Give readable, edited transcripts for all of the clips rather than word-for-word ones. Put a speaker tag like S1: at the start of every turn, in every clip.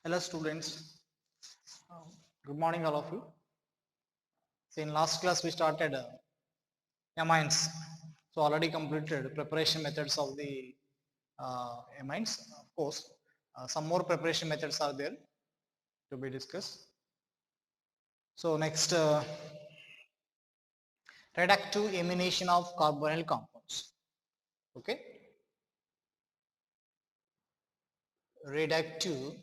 S1: Hello students. Uh, Good morning all of you. So in last class we started amines. So already completed preparation methods of the amines. Of course, some more preparation methods are there to be discussed. So next, reductive amination of carbonyl compounds. Okay, reductive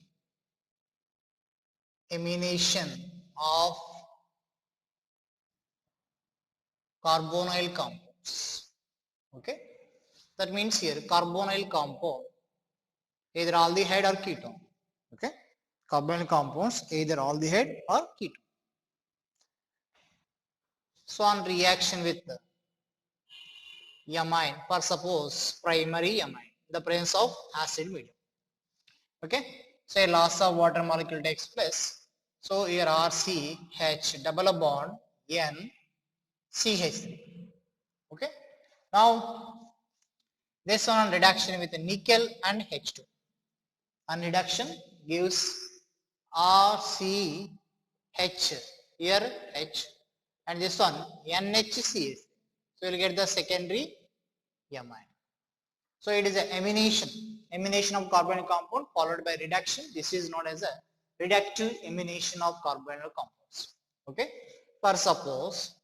S1: amination of carbonyl compounds. Okay, that means here carbonyl compound either aldehyde or ketone. Okay, carbonyl compounds either aldehyde or ketone. So on reaction with amine, for suppose primary amine, the presence of acid medium. Okay, so a loss of water molecule takes place. So here RCH double bond N CH3. Okay, now this one on reduction with nickel and H2. On reduction gives RCH here H and this one NHCS. So you will get the secondary amine. So it is an amination of carbonyl compound followed by reduction. This is known as a reductive amination of carbonyl compounds. Okay. For suppose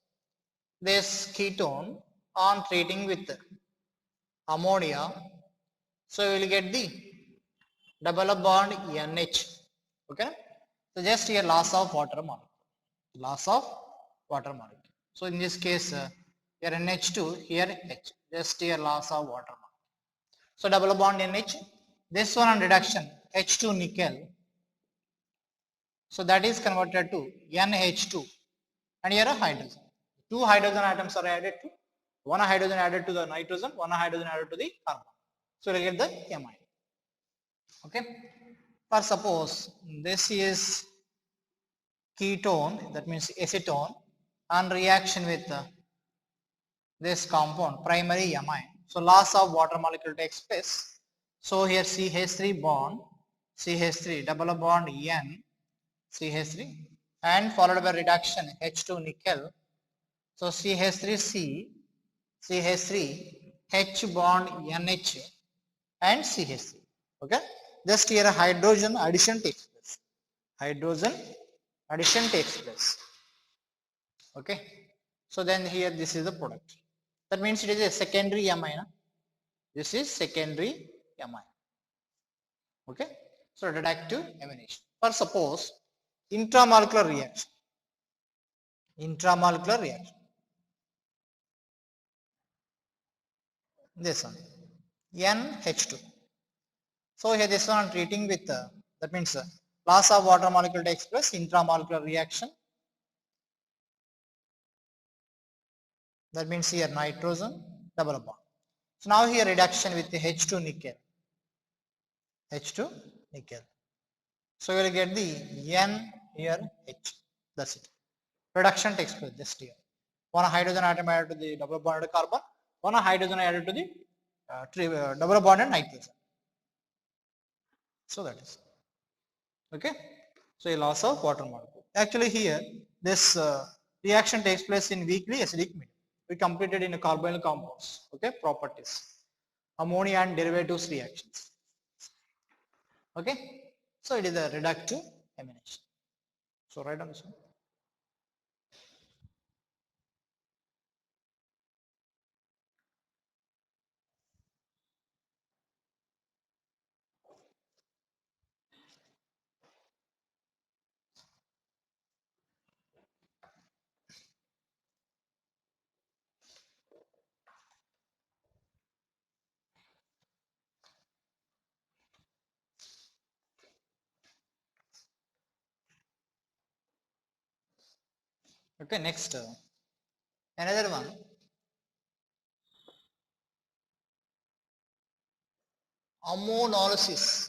S1: this ketone on treating with ammonia, so you will get the double bond NH. Okay. So just here loss of water molecule. Loss of water molecule. So in this case, here NH2, here H. Just here loss of water molecule. So double bond NH. This one on reduction H2 nickel. So that is converted to NH2 and here a hydrogen. Two hydrogen atoms are added to one hydrogen added to the nitrogen, one hydrogen added to the carbon. So we get the amine. Okay. For suppose this is ketone, that means acetone, on reaction with this compound, primary amine. So loss of water molecule takes place. So here CH3 bond, CH3 double bond N, CH3 and followed by reduction H2 nickel. So CH3C, CH3, H bond NH and CH3. Okay. Just here a hydrogen addition takes place. Hydrogen addition takes place. Okay. So then here this is the product. That means it is a secondary amine. This is secondary amine. Okay. So reductive amination. For suppose intramolecular reaction. Intramolecular reaction. This one. NH2. So here this one treating with that means loss of water molecule takes place, intramolecular reaction. That means here nitrogen double bond. So now here reduction with the H2 nickel. H2 nickel. So you will get the N here H. That's it. Reduction takes place just here. One hydrogen atom added to the double bonded carbon, one hydrogen added to the double bonded nitrogen. So that is okay. So a loss of water molecule. Actually here this reaction takes place in weakly acidic medium. We completed in carbonyl compounds. Okay, properties, ammonia and derivatives reactions. Okay, so it is a reductive amination. So write down this one. Okay, next another one. Ammonolysis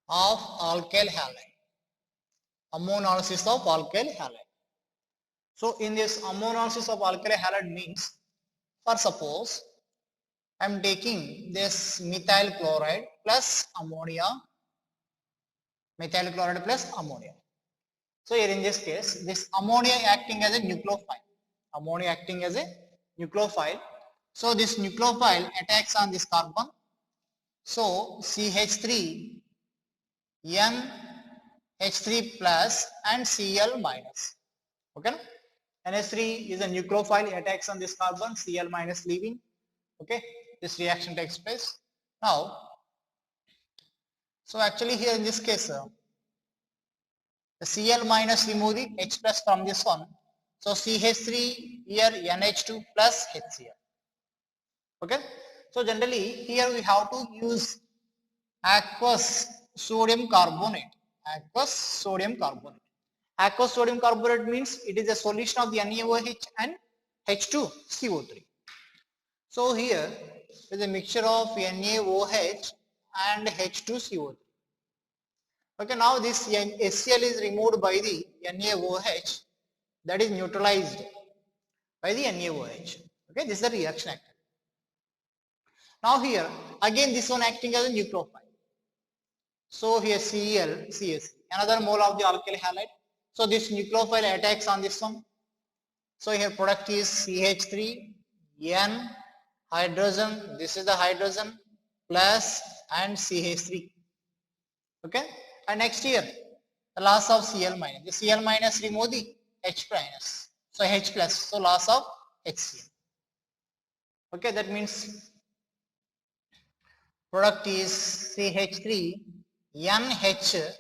S1: of alkyl halide. Ammonolysis of alkyl halide. So in this ammonolysis of alkyl halide means, for suppose I am taking this methyl chloride plus ammonia methyl chloride plus ammonia. So here in this case, this ammonia acting as a nucleophile. Ammonia acting as a nucleophile. So this nucleophile attacks on this carbon. So CH3, NH3 plus and Cl minus. Okay. NH3 is a nucleophile, it attacks on this carbon, Cl minus leaving. Okay. This reaction takes place. Now, so actually here in this case, the Cl minus remove the H plus from this one. So CH3 here NH2 plus HCl. Okay. So generally here we have to use aqueous sodium carbonate. Aqueous sodium carbonate. Aqueous sodium carbonate means it is a solution of the NaOH and H2CO3. So here is a mixture of NaOH and H2CO3. Okay, now this HCl is removed by the NaOH, that is neutralized by the NaOH. Okay, this is the reaction activity. Now here again this one acting as a nucleophile. So here Cl, CH, another mole of the alkyl halide. So this nucleophile attacks on this one. So here product is CH3, N, hydrogen, this is the hydrogen plus and CH3. Okay, and next here the loss of Cl minus. The Cl minus remove the H minus. So H plus, so loss of HCl. Okay, that means product is CH3, NHCH3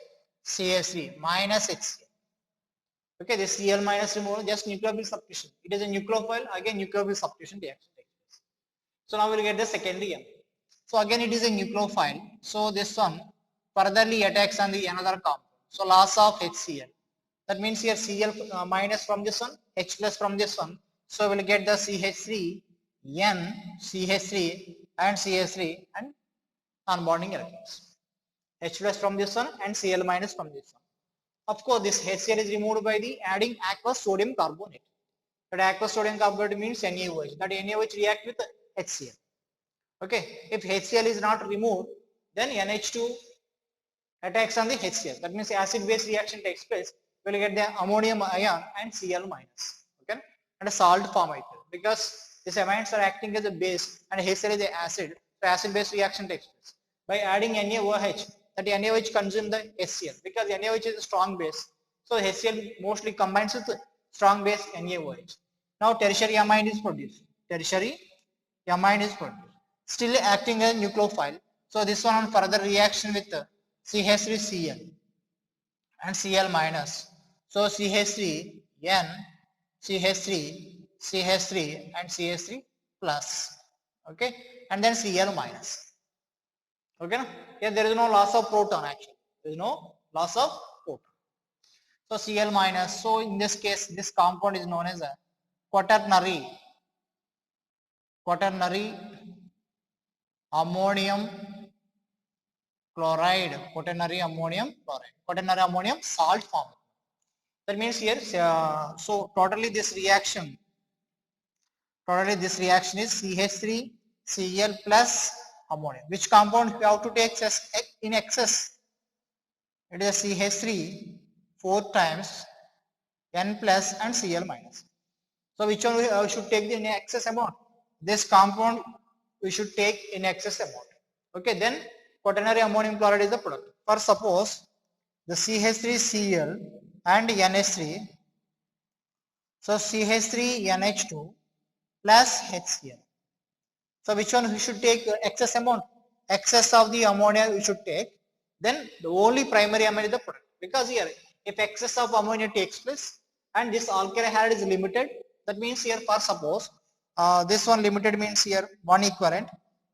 S1: minus HCl. Okay, this Cl minus removal, just nucleophile substitution. It is a nucleophile, again nucleophile substitution reaction takes place. So now we will get the secondary M. So again it is a nucleophile. So this one furtherly attacks on the another compound. So loss of HCl. That means here Cl minus from this one, H plus from this one. So we will get the CH3, N, CH3 and CH3 and non-bonding electrons. H plus from this one and Cl minus from this one. Of course, this HCl is removed by the adding aqueous sodium carbonate. That aqueous sodium carbonate means NaOH. That NaOH react with HCl. Okay, if HCl is not removed, then NH2 attacks on the HCl. That means acid-base reaction takes place. We will get the ammonium ion and Cl minus. Okay, and a salt form because these amines are acting as a base and HCl is the acid. So acid-base reaction takes place. By adding NaOH, that NaOH consumes the HCl because NaOH is a strong base. So HCl mostly combines with strong base NaOH. Now tertiary amine is produced. Tertiary amine is produced. Still acting as a nucleophile. So this one on further reaction with CH3Cl and Cl minus. So CH3, N, CH3, CH3 and CH3 plus. Okay, and then Cl minus. Okay, here there is no loss of proton actually. There is no loss of proton. So Cl minus. So in this case, this compound is known as a quaternary ammonium chloride. Quaternary ammonium chloride. Quaternary ammonium salt form. That means here, so totally this reaction is CH3 Cl plus ammonia. Which compound we have to take in excess? It is CH3 4 times N plus and Cl minus. So which one we should take in excess amount? This compound we should take in excess amount. Okay, then quaternary ammonium chloride is the product. For suppose the CH3Cl and NH3. So CH3 NH2 plus HCl. So which one we should take excess amount? Excess of the ammonia we should take. Then the only primary amine is the product. Because here if excess of ammonia takes place and this alkyl halide is limited, that means here for suppose this one limited means here 1 equivalent.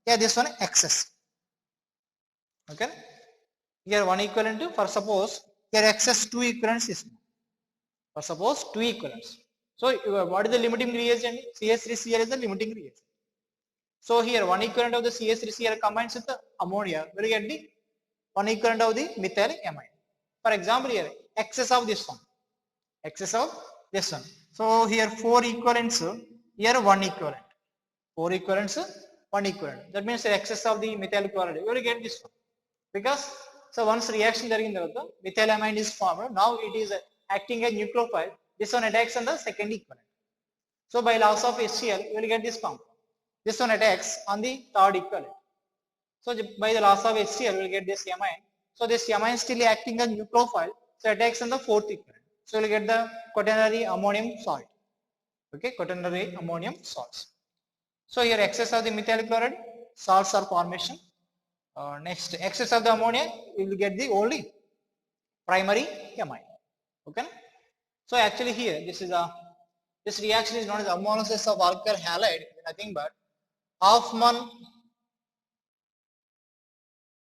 S1: Here this one excess. Okay. Here 1 equivalent to, for suppose here excess 2 equivalents is. For suppose 2 equivalents. So what is the limiting reagent? CH3Cl is the limiting reagent. So here 1 equivalent of the CH3Cl combines with the ammonia, we will get the 1 equivalent of the methyl amine. For example, here excess of this one, excess of this one. So here 4 equivalents, here 1 equivalent. 4 equivalents, 1 equivalent. That means the excess of the methyl chloride, we will get this one. Because So once reaction జరిగిన తర్వాత methylamine is formed. Now it is acting as nucleophile. This one attacks on the second equivalent. So by loss of HCl, you will get this compound. This one attacks on the third equivalent. So by the loss of HCl, we will get this amine. So this amine still acting as nucleophile, so attacks on the fourth equivalent. So we will get the quaternary ammonium salt. Okay, quaternary ammonium salts. So here excess of the methyl chloride, salts are formation. Next, excess of the ammonia, we will get the only primary amine. Okay. So actually here, this reaction is known as homolysis of alkyl halide, nothing but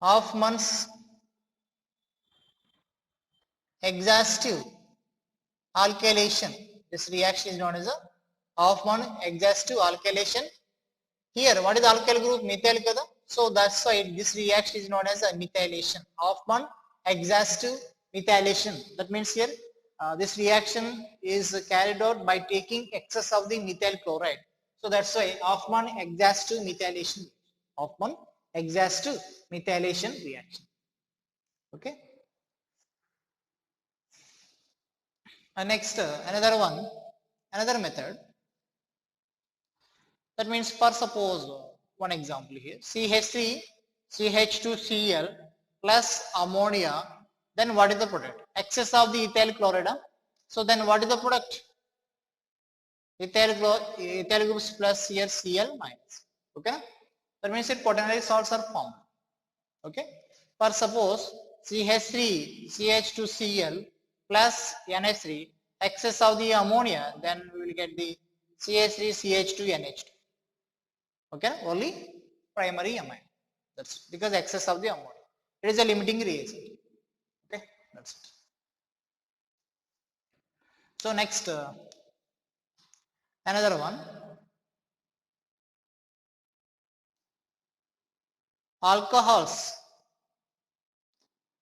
S1: Hoffman's exhaustive alkylation. This reaction is known as a Hoffman exhaustive alkylation. Here, what is the alkyl group? Methyl kada. So that's why this reaction is known as a methylation. Hoffman exhaustive methylation. That means here this reaction is carried out by taking excess of the methyl chloride. So that's why Hoffman exhaustive methylation. Hoffman exhaustive methylation reaction. Okay. Next, another method. That means, for suppose one example here, CH3 CH2Cl plus ammonia, then what is the product? Excess of the ethyl chloride. So then what is the product? Ethyl groups plus here Cl minus. Okay, that means that quaternary salts are formed. Okay, for suppose CH3 CH2Cl plus NH3, excess of the ammonia, then we will get the CH3 CH2 NH2. Okay, only primary amine. That's because excess of the ammonia. It is a limiting reagent. Okay, that's it. So next, another one, alcohols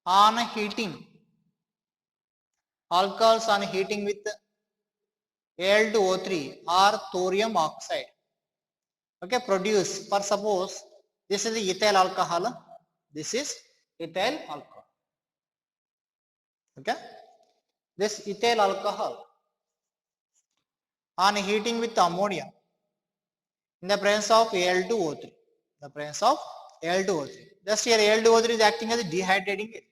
S1: on heating. Alcohols on heating with Al2O3 or thorium oxide. Okay, produce, for suppose this is the ethyl alcohol. This is ethyl alcohol. Okay, this ethyl alcohol on heating with ammonia in the presence of Al2O3. The presence of Al2O3. Just here Al2O3 is acting as a dehydrating agent.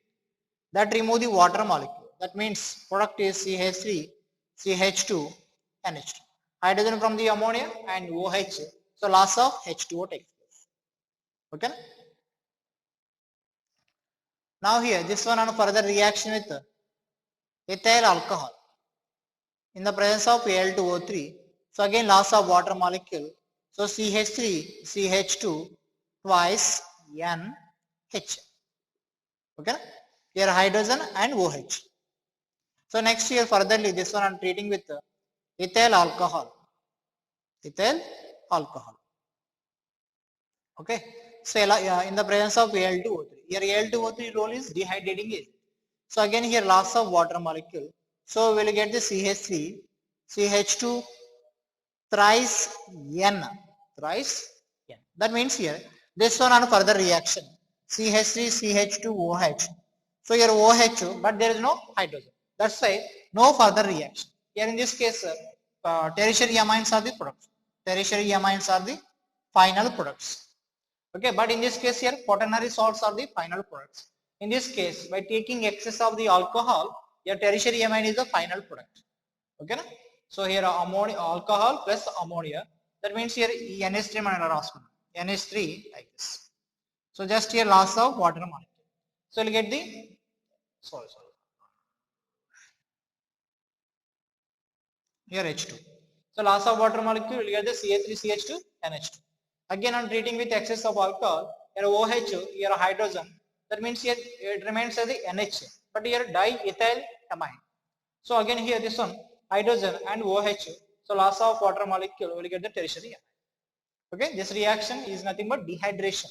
S1: That remove the water molecule. That means product is CH3, CH2, NH2. Hydrogen from the ammonia and OH. So loss of H2O takes place. Okay. Now here this one on further reaction with ethyl alcohol in the presence of Al2O3. So again loss of water molecule. So CH3, CH2 twice NH. Okay. Here hydrogen and OH. So next here furtherly this one I'm treating with ethyl alcohol. Ethyl alcohol. Okay. So in the presence of Al2O3. Here Al2O3 role is dehydrating agent. So again here loss of water molecule. So we will get the CH3, CH2 thrice N. Thrice N. That means here this one on further reaction. CH3, CH2, OH. So here OH, but there is no hydrogen. That's why no further reaction. Here in this case, tertiary amines are the products. Tertiary amines are the final products. Okay, but in this case here, quaternary salts are the final products. In this case, by taking excess of the alcohol, your tertiary amine is the final product. Okay, na? So here ammonia, alcohol plus ammonia. That means here NH3 NH3 like this. So just here loss of water molecule. So we'll get the here H2. So loss of water molecule will get the CH3 CH2 NH2. Again on treating with excess of alcohol, here OH, here hydrogen. That means here it remains as the NH, but here diethyl amine. So again here this one hydrogen and OH. So loss of water molecule will get the tertiary amine. Okay, this reaction is nothing but dehydration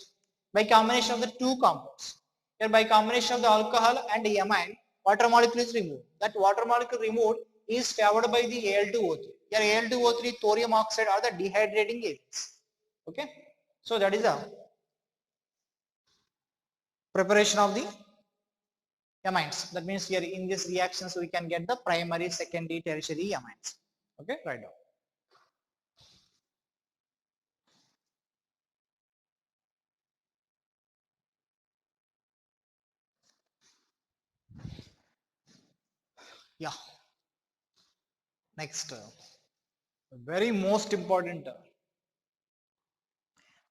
S1: by combination of the two compounds. Here by combination of the alcohol and the amine, water molecule is removed. That water molecule removed is favored by the Al2O3. Here Al2O3, thorium oxide are the dehydrating agents. Okay, so that is the preparation of the amines. That means here in these reactions we can get the primary, secondary, tertiary amines. Okay, right now. Yeah. Next, very most important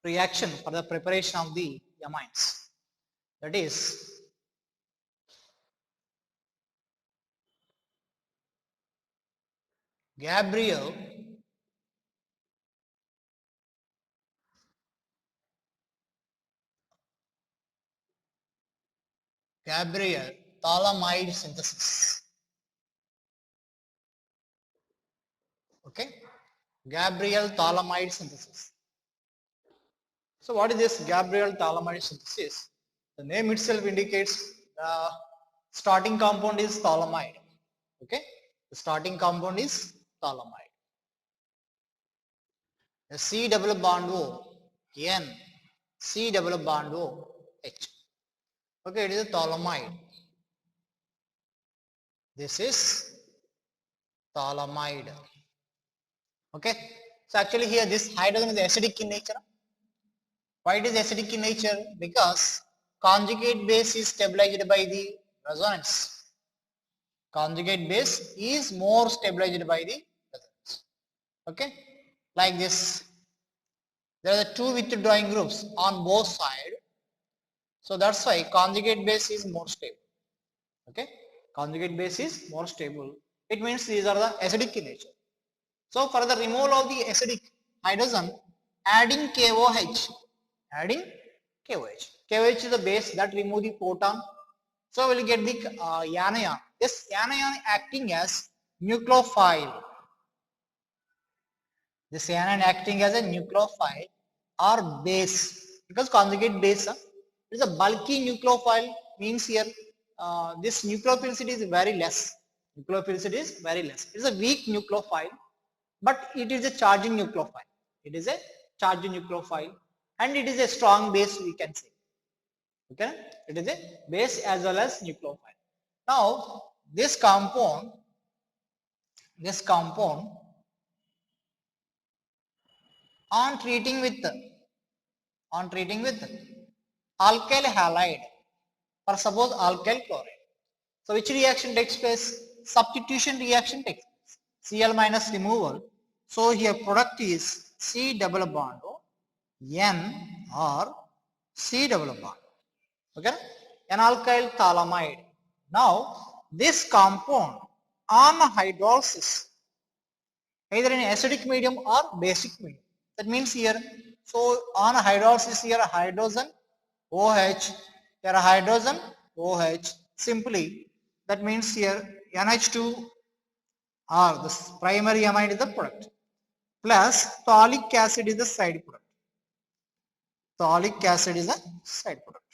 S1: reaction for the preparation of the amines. That is Gabriel phthalimide synthesis. Okay, Gabriel phthalimide synthesis. So what is this Gabriel phthalimide synthesis? The name itself indicates the starting compound is phthalimide. Okay, the starting compound is phthalimide. The C double bond O, N, C double bond O, H. Okay, it is a phthalimide. This is phthalimide. Okay, so actually here this hydrogen is acidic in nature. Why it is acidic in nature? Because conjugate base is stabilized by the resonance. Conjugate base is more stabilized by the resonance. Okay, like this. There are two withdrawing groups on both sides. So that's why conjugate base is more stable. Okay, conjugate base is more stable. It means these are the acidic in nature. So for the removal of the acidic hydrogen, adding KOH, adding KOH. KOH is the base that remove the proton. So we'll get the anion. This anion acting as nucleophile. This anion acting as a nucleophile or base, because conjugate base is a bulky nucleophile, means here this nucleophilicity is very less. Nucleophilicity is very less. It is a weak nucleophile, but it is a charging nucleophile. It is a charging nucleophile, and it is a strong base, we can say. Okay, it is a base as well as nucleophile. Now this compound on treating with alkyl halide or suppose alkyl chloride. So which reaction takes place? Substitution reaction takes place. Cl minus removal. So here product is C double bond O, N or C double bond. Okay, an alkyl phthalimide. Now this compound on hydrolysis, either in acidic medium or basic medium. That means here, so on hydrolysis here hydrogen OH, here hydrogen OH, simply that means here NH2 or the primary amide is the product plus phthalic acid is the side product. Phthalic acid is a side product.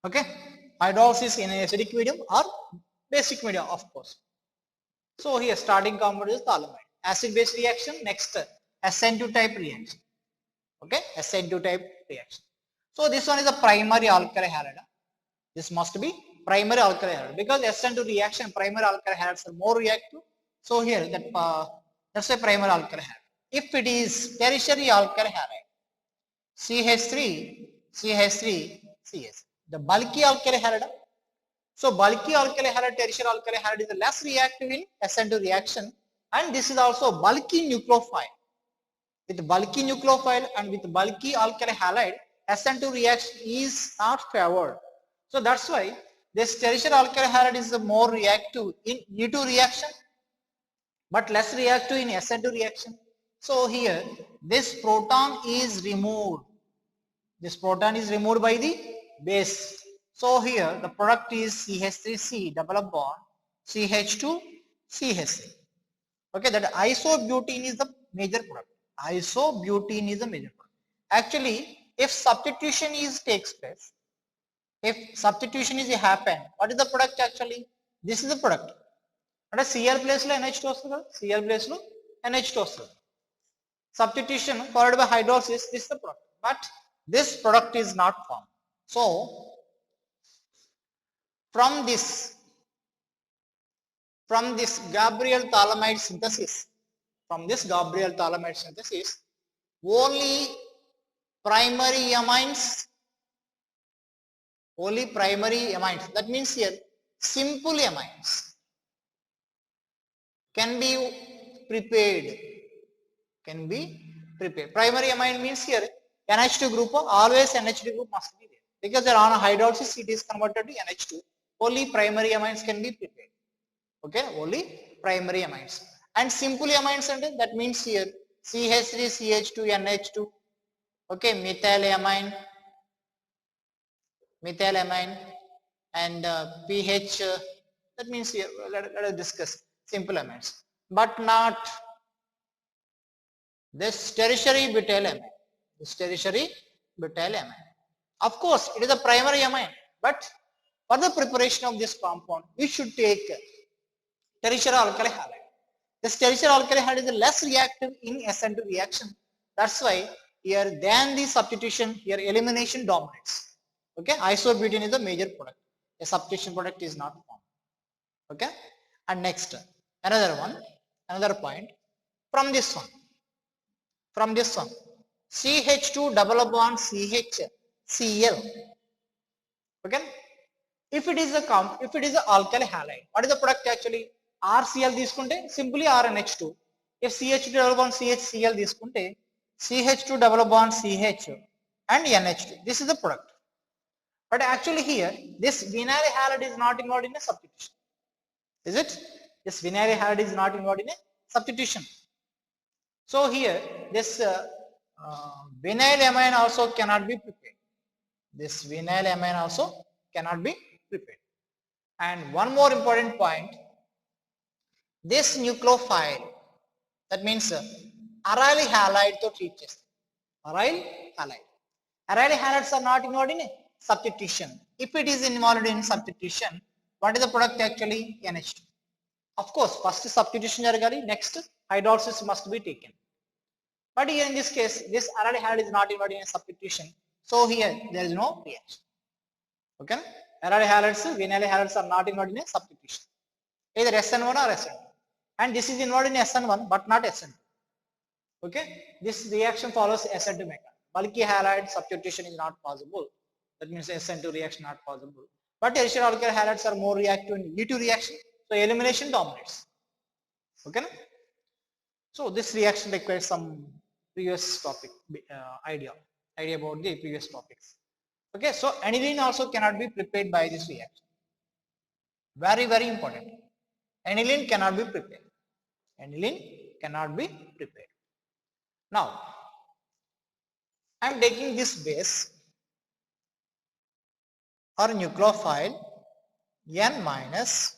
S1: Okay, hydrolysis in acidic medium or basic medium, of course. So here starting compound is phthalimide. Acid base reaction, next SN2 type reaction. Okay, SN2 type reaction. So this one is a primary alkyl halide. This must be primary alkyl halide because SN2 reaction primary alkyl halides are more reactive. So here that's a primary alkyl halide. If it is tertiary alkyl halide, CH3, CS, the bulky alkyl halide. So bulky alkyl halide, tertiary alkyl halide is less reactive in SN2 reaction, and this is also bulky nucleophile. With bulky nucleophile and with bulky alkyl halide, SN2 reaction is not favored. So that's why this tertiary alkyl halide is more reactive in E2 reaction, but less reactive in SN2 reaction. So here this proton is removed. This proton is removed by the base. So here the product is CH3C double bond CH2 CH3. Okay, that isobutene is the major product. Isobutene is the major product. Actually, if substitution takes place, if substitution is happen, what is the product actually? This is the product. And Cl place lo NH2 vastadu, Cl place lo NH2 vastadu. Substitution followed by hydrolysis, this is the product. But this product is not formed. So From this Gabriel-Thalamide synthesis, only primary amines, that means here simple amines can be prepared. Primary amine means here NH2 group, always NH2 group must be there. Because there on hydrolysis it is converted to NH2. Only primary amines can be prepared. Okay, only primary amines. And simple amines, and that means here CH3, CH2, NH2. Okay, methylamine, and pH. That means here let us discuss simple amines, but not this tertiary butylamine. Of course, it is a primary amine, but for the preparation of this compound, we should take tertiary alkali halide. This tertiary alkali halide is less reactive in SN2 reaction. That's why here than the substitution, here elimination dominates. Okay, isobutene is the major product. A substitution product is not formed. Okay, and next another point from this one. CH2 double bond CHCl. Okay, if it is a alkali halide, what is the product actually? RCl తీసుకుంటే simply RNH2. If CH2 double bond CHCl తీసుకుంటే CH2 double bond CH and NH2. This is the product. But actually here this vinyl halide is not involved in a substitution. Is it? This vinyl halide is not involved in a substitution. So here this vinyl amine also cannot be prepared. And one more important point, this nucleophile, that means aryl halide to treat chest. Aryl halides are not involved in a substitution. If it is involved in substitution, what is the product actually? NH2. Of course, first substitution jaragali, next hydrolysis must be taken. But here in this case, this aryl halide is not involved in a substitution. So here there is no reaction. Okay, aryl halides, vinyl halides are not involved in a substitution, either SN1 or SN2, and this is involved in SN1 but not SN2. Okay, this reaction follows SN2 mechanism. Bulky halide substitution is not possible. That means SN2 reaction not possible. But tertiary alkyl halides are more reactive in E2 reaction, so elimination dominates. Okay, so this reaction requires some previous topic idea about the previous topics. Okay, so aniline also cannot be prepared by this reaction. Very, very important. Aniline cannot be prepared. Now, I am taking this base or nucleophile N minus.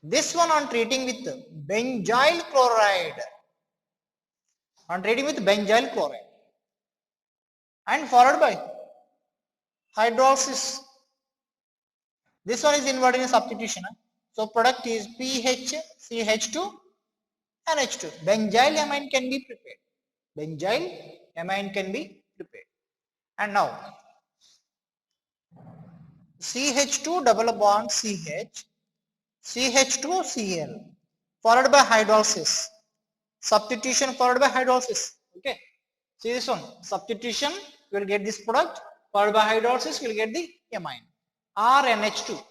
S1: This one on treating with benzyl chloride. And followed by hydrolysis. This one is involved in a substitution. So product is PHCH2 NH2. Benzyl amine can be prepared. And now CH2 double bond CH, CH2Cl followed by hydrolysis. Substitution followed by hydrolysis. Okay. See this one. Substitution, we will get this product. Followed by hydrolysis, we will get the amine. RNH2.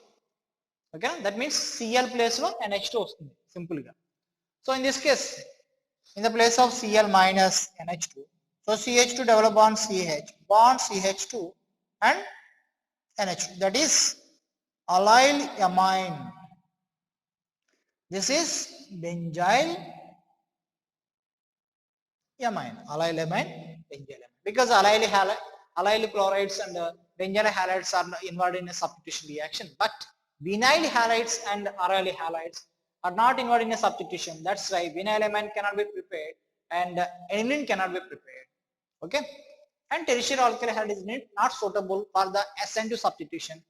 S1: Okay. That means Cl place of NH2. Simple. So in this case, in the place of Cl minus NH2, so CH2 double bond CH2 and NH2. That is allyl amine. This is benzyl amine, because allyl chlorides and benzyl halides are involved in a substitution reaction, but vinyl halides and aryl halides are not involved in a substitution. That's why vinyl amine cannot be prepared and aniline cannot be prepared. Okay, and tertiary alkyl halide is not suitable for the SN2 substitution.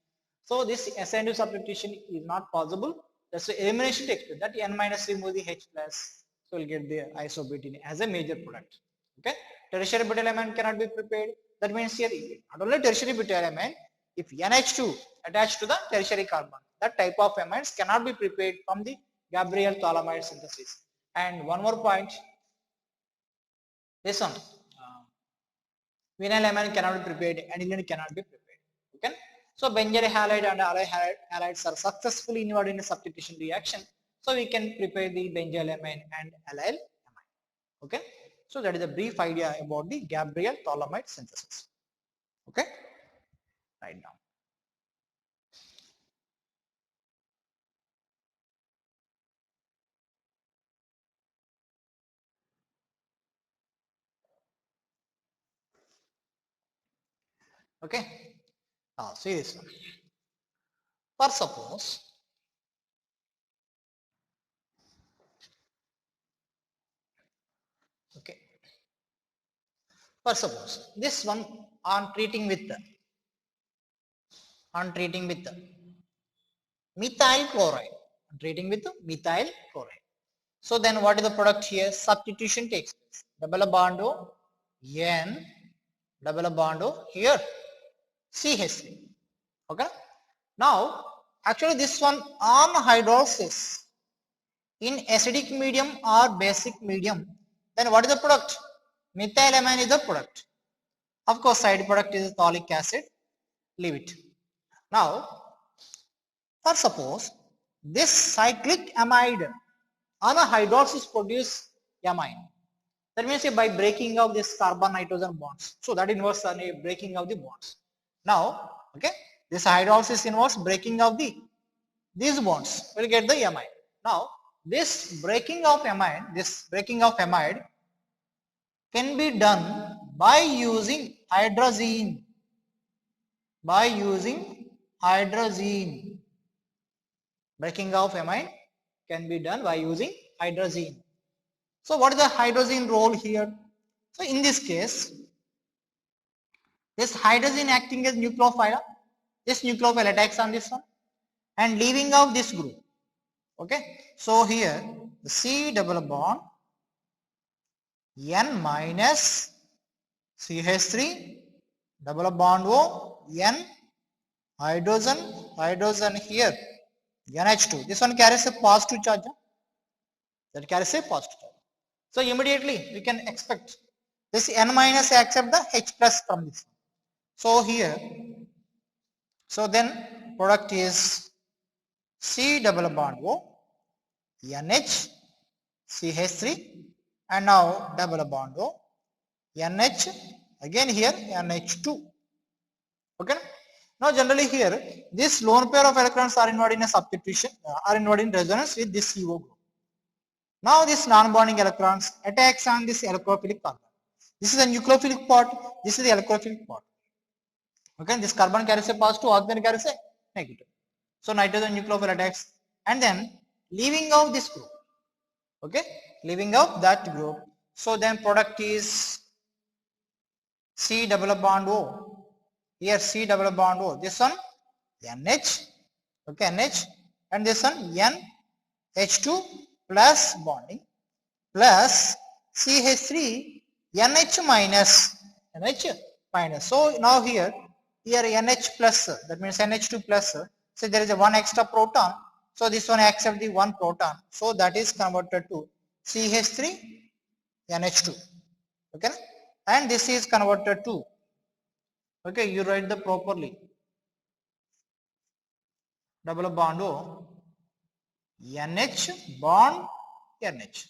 S1: So this SN2 substitution is not possible. That's the elimination takes place. That N minus remove the H plus. So we'll get the isobutene as a major product. Okay, tertiary butylamine cannot be prepared. That means here not only tertiary butylamine, if NH2 attached to the tertiary carbon. That type of amides cannot be prepared from the Gabriel thalamide synthesis. And one more point, this one, vinylamine cannot be prepared, aniline cannot be prepared. Okay. So benzyl halide and allyl halides are successfully involved in a substitution reaction. So we can prepare the benzylamine and allyl amine. Okay. So that is a brief idea about the Gabriel thalamide synthesis. Okay. Right now. Okay. Now see this one. For suppose okay. For suppose this one on treating with methyl chloride. Treating with methyl chloride. So then what is the product here? Substitution takes place. Double bond O, N, double bond O here, CH3. Okay. Now actually this one on hydrolysis in acidic medium or basic medium, then what is the product? Methylamine is the product. Of course side product is oleic acid. Leave it. Now for suppose this cyclic amide on a hydrolysis produce amine. That means by breaking of this carbon nitrogen bonds. So that involves a breaking of the bonds. Now, okay, this hydrolysis involves breaking of these bonds. We'll get the amide. Now, this breaking of amide can be done by using hydrazine. Breaking of amide can be done by using hydrazine. So what is the hydrazine role here? So in this case, this hydrazine acting as nucleophile, this nucleophile attacks on this one and leaving out this group. Okay. So here the C double bond N minus CH3 double bond O N hydrogen here NH2. This one carries a positive charge. That carries a positive charge. So immediately we can expect this N minus accept the H plus from this. So here, so then product is C double bond O, NH, CH3 and now double bond O, NH, again here NH2. Okay. Now generally here, this lone pair of electrons are involved in a substitution, are involved in resonance with this CO group. Now this non-bonding electrons attacks on this electrophilic carbon. This is the nucleophilic part, this is the electrophilic part. Okay, this carbon carries a positive, oxygen carries a negative. So nitrogen nucleophile attacks and then leaving out this group. Okay, leaving out that group. So then product is C double bond O. Here C double bond O. This one NH. Okay, NH and this one NH2 plus bonding plus CH3 NH minus. So now here NH plus, that means NH2 plus. So there is a one extra proton. So this one accepts the one proton. So that is converted to CH3 NH2. Okay, and this is converted to, okay, you write the properly, double bond O, NH bond NH.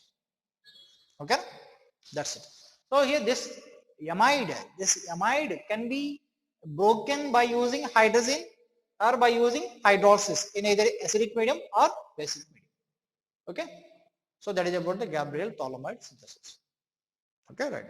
S1: Okay, that's it. So here this amide can be broken by using hydrazine or by using hydrolysis in either acidic medium or basic medium. Okay, so that is about the Gabriel thalamide synthesis. Okay, right.